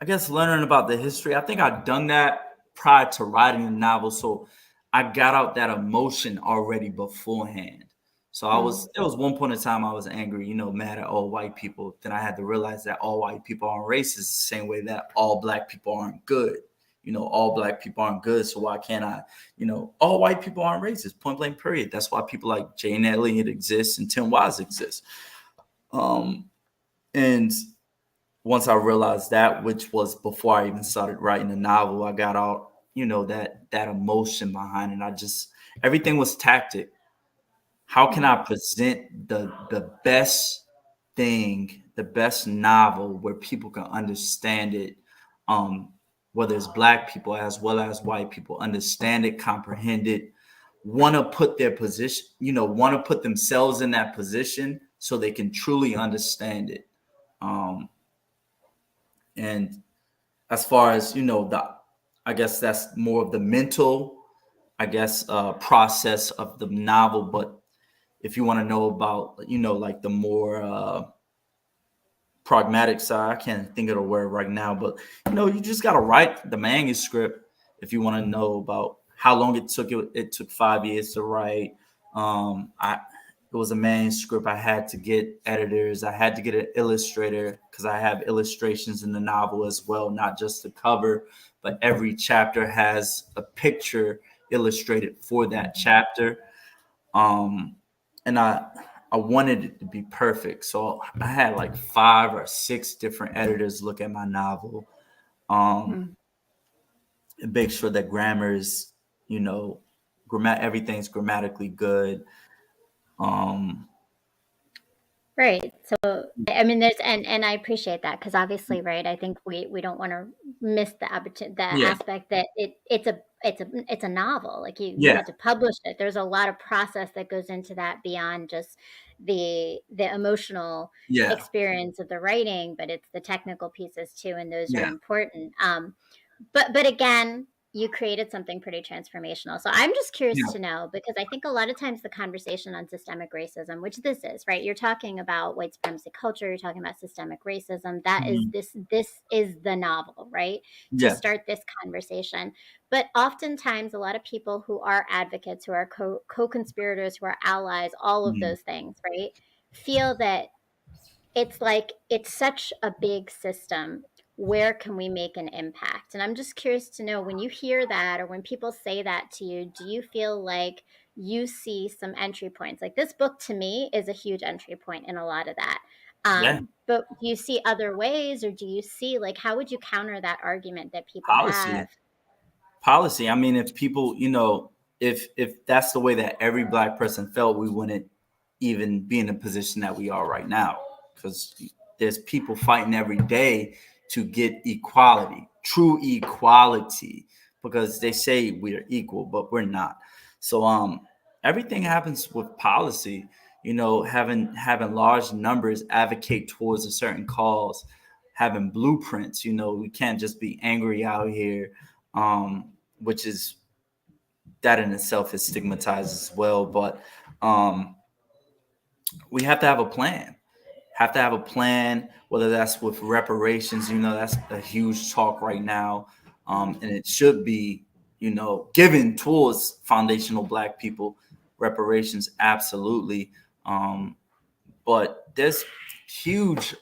I guess learning about the history. I think I'd done that prior to writing the novel, so I got out that emotion already beforehand. So Mm. there was one point in time I was angry, mad at all white people. Then I had to realize that all white people aren't racist the same way that all black people aren't good. All black people aren't good, so why can't I? All white people aren't racist. Point blank, period. That's why people like Jane Elliott exists and Tim Wise exists. Um, and once I realized that, which was before I even started writing the novel, I got out, that emotion behind it. I just everything was tactic. How can Mm. I present the best thing, the best novel where people can understand it, um, whether it's black people as well as white people, understand it, comprehend it, want to put their position, want to put themselves in that position so they can truly understand it. Um, and as far as the I guess that's more of the mental process of the novel. But if you want to know about like the more pragmatic side, I can't think of the word right now, but you just got to write the manuscript. If you want to know about how long it took 5 years to write. I It was a manuscript. I had to get editors. I had to get an illustrator because I have illustrations in the novel as well, not just the cover, but every chapter has a picture illustrated for that chapter. Um, and I wanted it to be perfect, so I had like 5 or 6 different editors look at my novel, um, Mm. and make sure that grammar is, everything's grammatically good. Um, Right. So, I mean, there's and I appreciate that because obviously, right, I think we don't wanna miss the yeah, aspect that it's a novel, like, you yeah, had to publish it. There's a lot of process that goes into that beyond just the emotional yeah, experience of the writing, but it's the technical pieces too, and those are yeah, important. But again, you created something pretty transformational. So I'm just curious yeah, to know because I think a lot of times the conversation on systemic racism, which this is, right? You're talking about white supremacy culture, you're talking about systemic racism. That is mhm, this is the novel, right? To yeah, start this conversation. But oftentimes a lot of people who are advocates, who are co-conspirators, who are allies, all of mhm, those things, right? Feel that it's like it's such a big system. Where can we make an impact? And I'm just curious to know when you hear that or when people say that to you, do you feel like you see some entry points? Like this book to me is a huge entry point in a lot of that. yeah. But do you see other ways or do you see like how would you counter that argument that people Policy. have? Policy. I mean, if people, if that's the way that every black person felt, we wouldn't even be in the position that we are right now. Because there's people fighting every day to get equality, true equality, because they say we're equal, but we're not. So everything happens with policy, having large numbers advocate towards a certain cause, having blueprints, we can't just be angry out here, which is that in itself is stigmatized as well. But um, we have to have a plan. Have to have a plan, whether that's with reparations. That's a huge talk right now, and it should be, given towards foundational black people. reparations, absolutely. But there's huge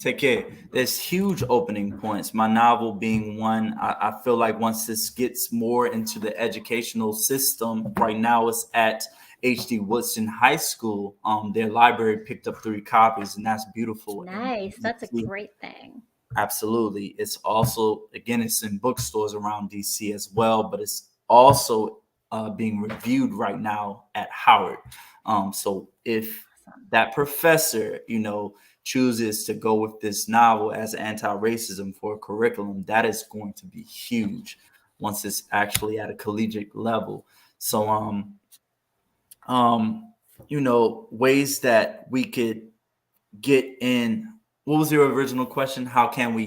Take care. There's huge opening points. My novel being one. I feel like once this gets more into the educational system, right now it's at H.D. Woodson High School. Their library picked up 3 copies, and that's beautiful. And Nice. you That's a see, great thing. absolutely. It's also, again, it's in bookstores around DC as well, but it's also being reviewed right now at Howard. So if Awesome. that professor, chooses to go with this novel as anti-racism for a curriculum, that is going to be huge once it's actually at a collegiate level. So, um, ways that we could get in. What was your original question? How can we,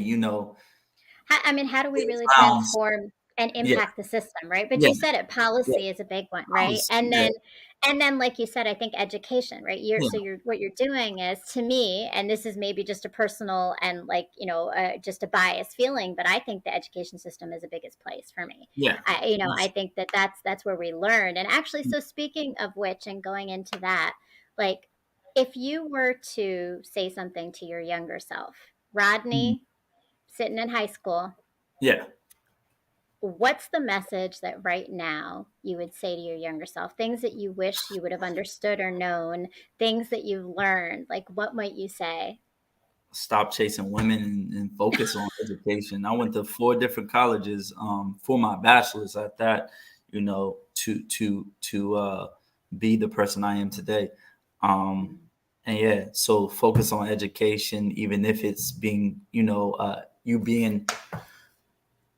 I mean, how do we really Sounds transform and yeah, impact the system, right? But yeah, you said it, yeah, policy is a big one, right? policy, And yeah, then like you said, I think education, right? You're yeah, so you're what you're doing is to me, and this is maybe just a personal and like, just a biased feeling, but I think the education system is the biggest place for me. yeah. I Yes. think that that's where we learn. And actually, so speaking of which, and going into that, like if you were to say something to your younger self, Mhm. Rodney, sitting in high school, Yeah. what's the message that right now you would say to your younger self? Things that you wish you would have understood or known, things that you've learned. Like, what might you say? Stop chasing women and focus on education. I went to 4 different colleges for my bachelor's at that, to be the person I am today. Um, Mm, and yeah, so focus on education, even if it's being, you being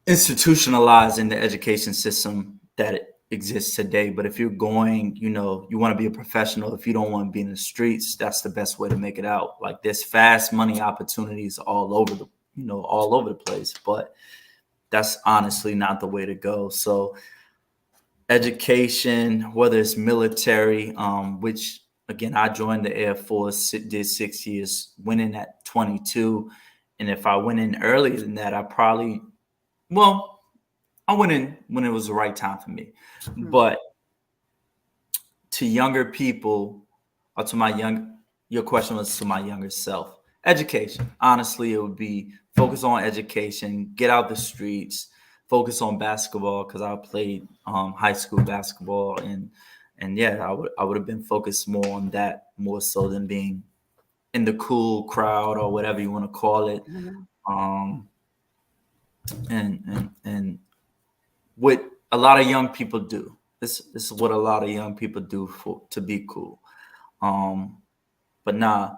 institutionalized in the education system that it exists today. But if you're going, you want to be a professional, if you don't want to be in the streets, that's the best way to make it out. Like there's fast money opportunities all over the place, but that's honestly not the way to go. So education, whether it's military, which again, I joined the Air Force, did 6 years, went in at 22. And if I went in earlier than that, well, I went in when it was the right time for me. mm, But to younger people, or your question was to my younger self. Education. Honestly, it would be focus on education, get out the streets, focus on basketball because I played high school basketball and yeah, I would have been focused more on that more so than being in the cool crowd or whatever you want to call it. mhm, Um, and what a lot of young people do. This is what a lot of young people do for to be cool. Um, but nah,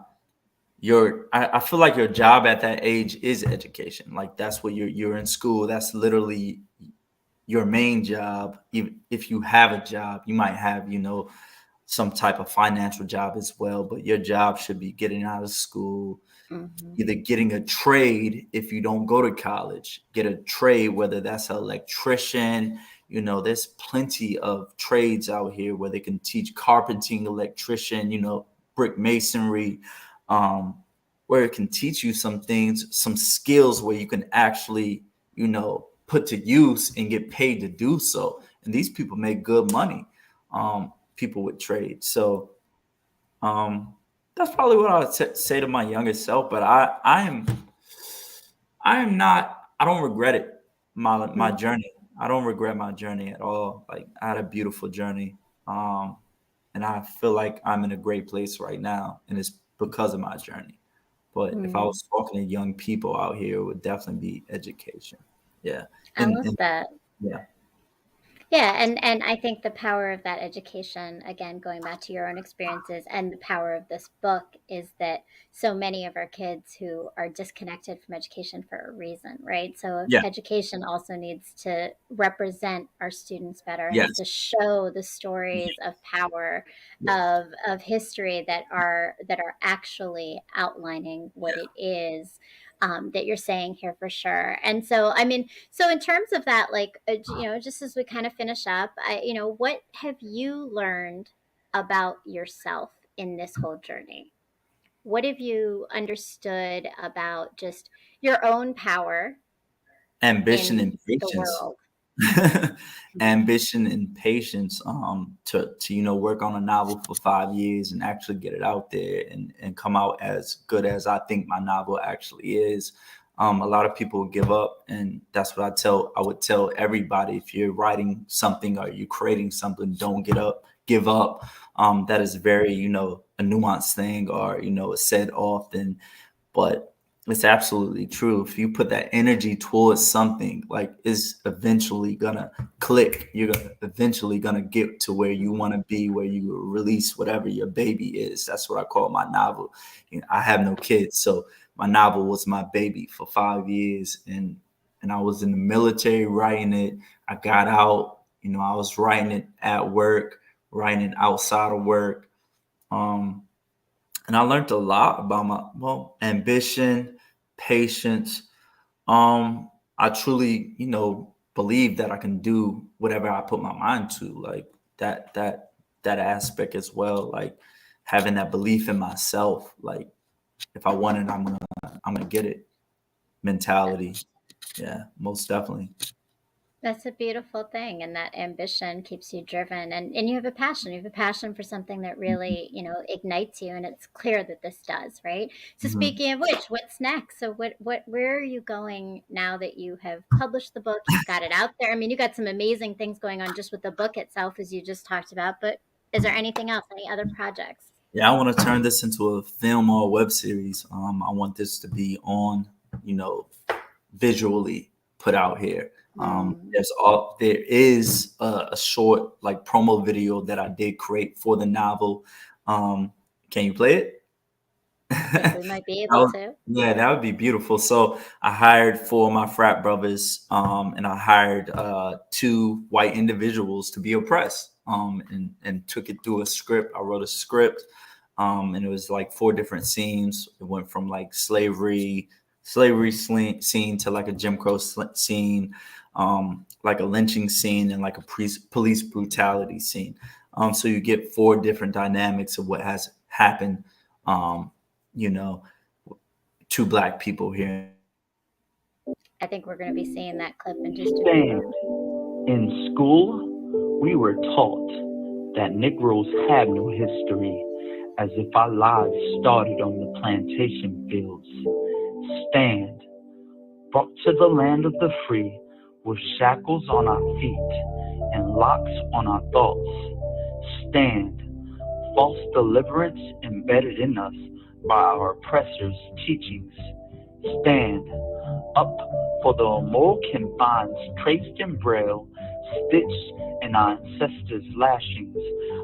I feel like your job at that age is education. Like that's what you're in school. That's literally your main job. Even if you have a job, you might have, some type of financial job as well. But your job should be getting out of school, mhm, either getting a trade if you don't go to college, get a trade, whether that's an electrician. There's plenty of trades out here where they can teach carpenting, electrician, brick masonry, um, where it can teach you some things, some skills where you can actually, put to use and get paid to do so. And these people make good money, people with trades. So um, that's probably what I would say to my younger self. But I am not. I don't regret it. My mm. journey. I don't regret my journey at all. Like I had a beautiful journey, um, and I feel like I'm in a great place right now, and it's because of my journey. But if I Mm. was talking to young people out here, it would definitely be education. Yeah, I love and that. yeah, Yeah, and I think the power of that education, again, going back to your own experiences, and the power of this book is that so many of our kids who are disconnected from education for a reason, right? So yeah, education also needs to represent our students better, has yes, to show the yeah, stories of power, yeah, of history that are actually outlining what yeah. it is, that you're saying here for sure. And so, I mean, so in terms of that, like, just as we kind of finish up, what have you learned about yourself in this whole journey? What have you understood about just your own power Ambition in and the patience. world? ambition and patience to work on a novel for 5 years and actually get it out there and come out as good as I think my novel actually is. A lot of people give up, and that's what I would tell everybody: if you're writing something or you're creating something, don't give up. That is very, a nuanced thing, or it's said often, but it's absolutely true. If you put that energy towards something, like, it's eventually gonna click. You're eventually gonna get to where you want to be, where you release whatever your baby is. That's what I call my novel. I have no kids, so my novel was my baby for 5 years, and I was in the military writing it. I got out. I was writing it at work, writing it outside of work. Um, and I learned a lot about my ambition, patience. I truly, believe that I can do whatever I put my mind to, like that aspect as well, like having that belief in myself, like if I want it, I'm gonna get it mentality. Yeah, most definitely. That's a beautiful thing, and that ambition keeps you driven, and you have a passion. You have a passion for something that really, ignites you, and it's clear that this does, right? So Mhm. speaking of which, what's next? So where are you going now that you have published the book, you've got it out there? I mean, you got some amazing things going on just with the book itself, as you just talked about, but is there anything else, any other projects? Yeah, I want to turn this into a film or a web series. I want this to be on, you know, visually put out here. Mm. There is a short, like, promo video that I did create for the novel. Can you play it? I think we might be That able would- to. yeah, that would be beautiful. So I hired four of my frat brothers, and I hired two white individuals to be oppressed, and took it through a script. I wrote a script, and it was like four different scenes. It went from like scene to like a Jim Crow scene, like a lynching scene, and like a police brutality scene. So you get four different dynamics of what has happened. Um, you know, to black people here. I think we're going to be seeing that clip in just a few Stand. moments. In school, we were taught that Negroes have no history, as if our lives started on the plantation fields. Stand. Brought to the land of the free, with shackles on our feet and locks on our thoughts. Stand. False deliverance embedded in us by our oppressors' teachings. Stand up for the immoral confines traced in braille, stitched in our ancestors' lashings.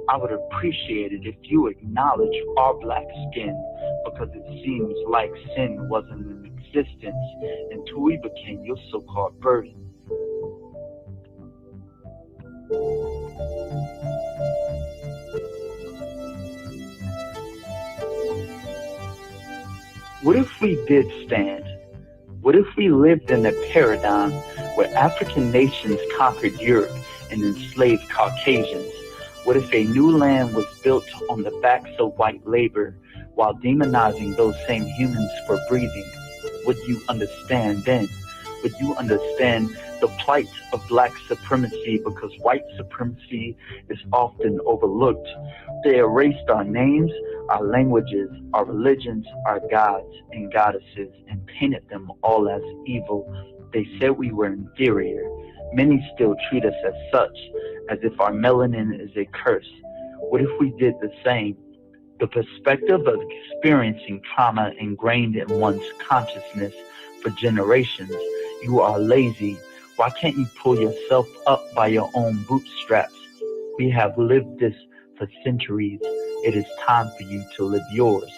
I would appreciate it if you acknowledge our black skin, because it seems like sin wasn't in existence until we became your so-called burden. What if we did stand? What if we lived in a paradigm where African nations conquered Europe and enslaved Caucasians? What if a new land was built on the backs of white labor while demonizing those same humans for breathing? Would you understand then? Would you understand the plight of black supremacy, because white supremacy is often overlooked? They erased our names, our languages, our religions, our gods and goddesses, and painted them all as evil. They said we were inferior. Many still treat us as such, as if our melanin is a curse. What if we did the same? The perspective of experiencing trauma ingrained in one's consciousness for generations. You are lazy. Why can't you pull yourself up by your own bootstraps? We have lived this for centuries. It is time for you to live yours.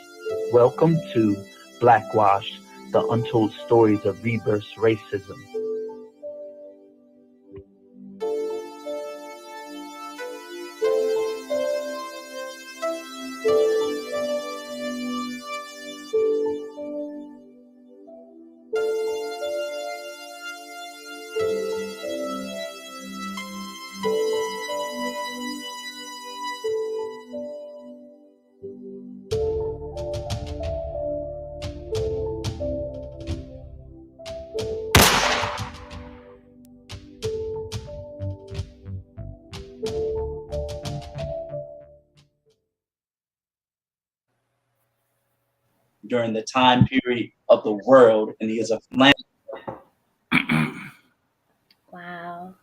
Welcome to Blackwash, the untold stories of reverse racism. during the time period of the world, and he is a philanthropist. Wow.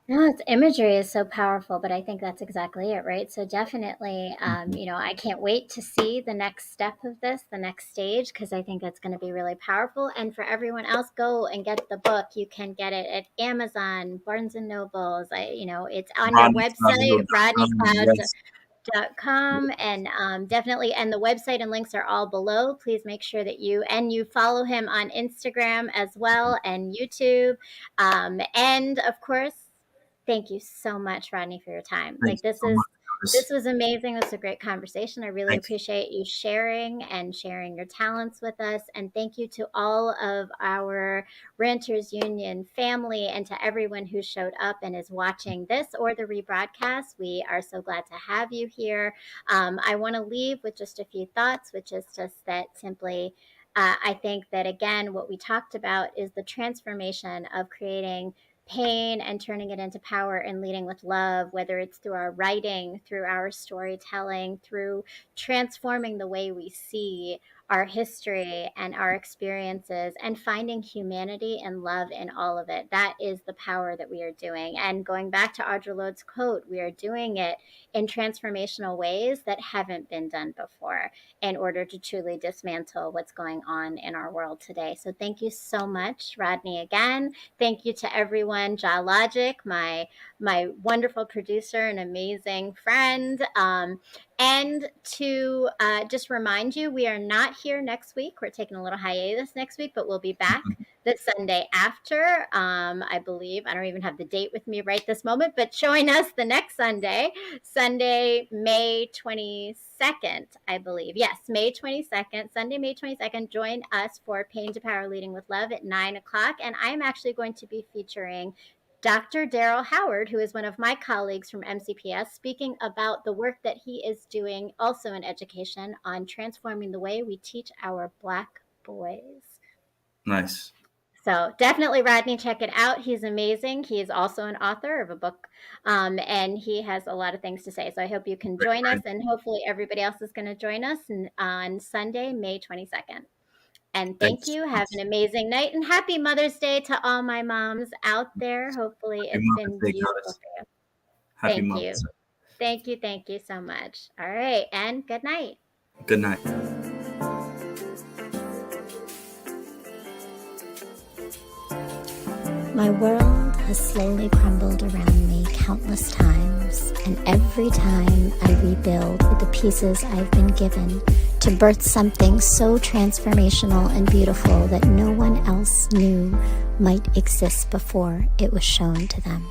No, its imagery is so powerful, but I think that's exactly it, right? So definitely, I can't wait to see the next step of this, the next stage, because I think it's going to be really powerful. And for everyone else, go and get the book. You can get it at Amazon, Barnes and Nobles. It's on their website, Yes. rodneyclouds.com, and definitely, and the website and links are all below. Please make sure that you follow him on Instagram as well, and YouTube, and of course, thank you so much, Rodney, for your time. Thank Like, you so much. this was amazing. This was a great conversation. I really Thank you. appreciate you sharing your talents with us. And thank you to all of our Ranters Union family and to everyone who showed up and is watching this or the rebroadcast. We are so glad to have you here. I want to leave with just a few thoughts, which is just that simply, I think that, again, what we talked about is the transformation of creating pain and turning it into power and leading with love, whether it's through our writing, through our storytelling, through transforming the way we see our history and our experiences, and finding humanity and love in all of it. That is the power that we are doing. And going back to Audre Lorde's quote, we are doing it in transformational ways that haven't been done before in order to truly dismantle what's going on in our world today. So thank you so much, Rodney, again. Thank you to everyone, Logic, my wonderful producer and amazing friend. And to just remind you, we are not here next week. We're taking a little hiatus next week, but we'll be back the Sunday after. I believe, I don't even have the date with me right this moment, but join us the next Sunday, May 22nd, I believe. Yes, May 22nd, Sunday, May 22nd. Join us for Pain to Power Leading with Love at 9 o'clock. And I'm actually going to be featuring Dr. Daryl Howard, who is one of my colleagues from MCPS, speaking about the work that he is doing also in education on transforming the way we teach our Black boys. Nice. So definitely, Rodney, check it out. He's amazing. He is also an author of a book, and he has a lot of things to say. So I hope you can join us, and hopefully everybody else is going to join us on Sunday, May 22nd. And thank you. Have an amazing night, and happy Mother's Day to all my moms out there. Hopefully it's been beautiful for you. Thank you. Thank you. Thank you so much. All right. And good night. Good night. My world has slowly crumbled around me countless times, and every time I rebuild with the pieces I've been given to birth something so transformational and beautiful that no one else knew might exist before it was shown to them.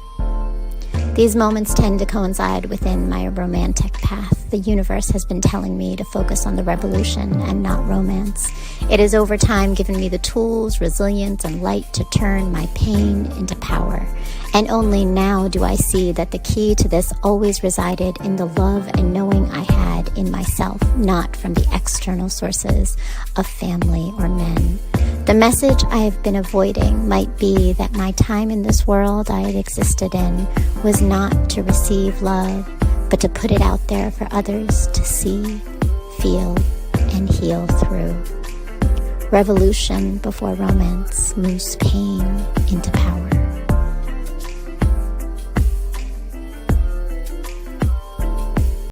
These moments tend to coincide within my romantic path. The universe has been telling me to focus on the revolution and not romance. It has over time given me the tools, resilience, and light to turn my pain into power. And only now do I see that the key to this always resided in the love and knowing I had in myself, not from the external sources of family or men. The message I have been avoiding might be that my time in this world I had existed in was not to receive love, but to put it out there for others to see, feel, and heal through. Revolution before romance moves pain into power.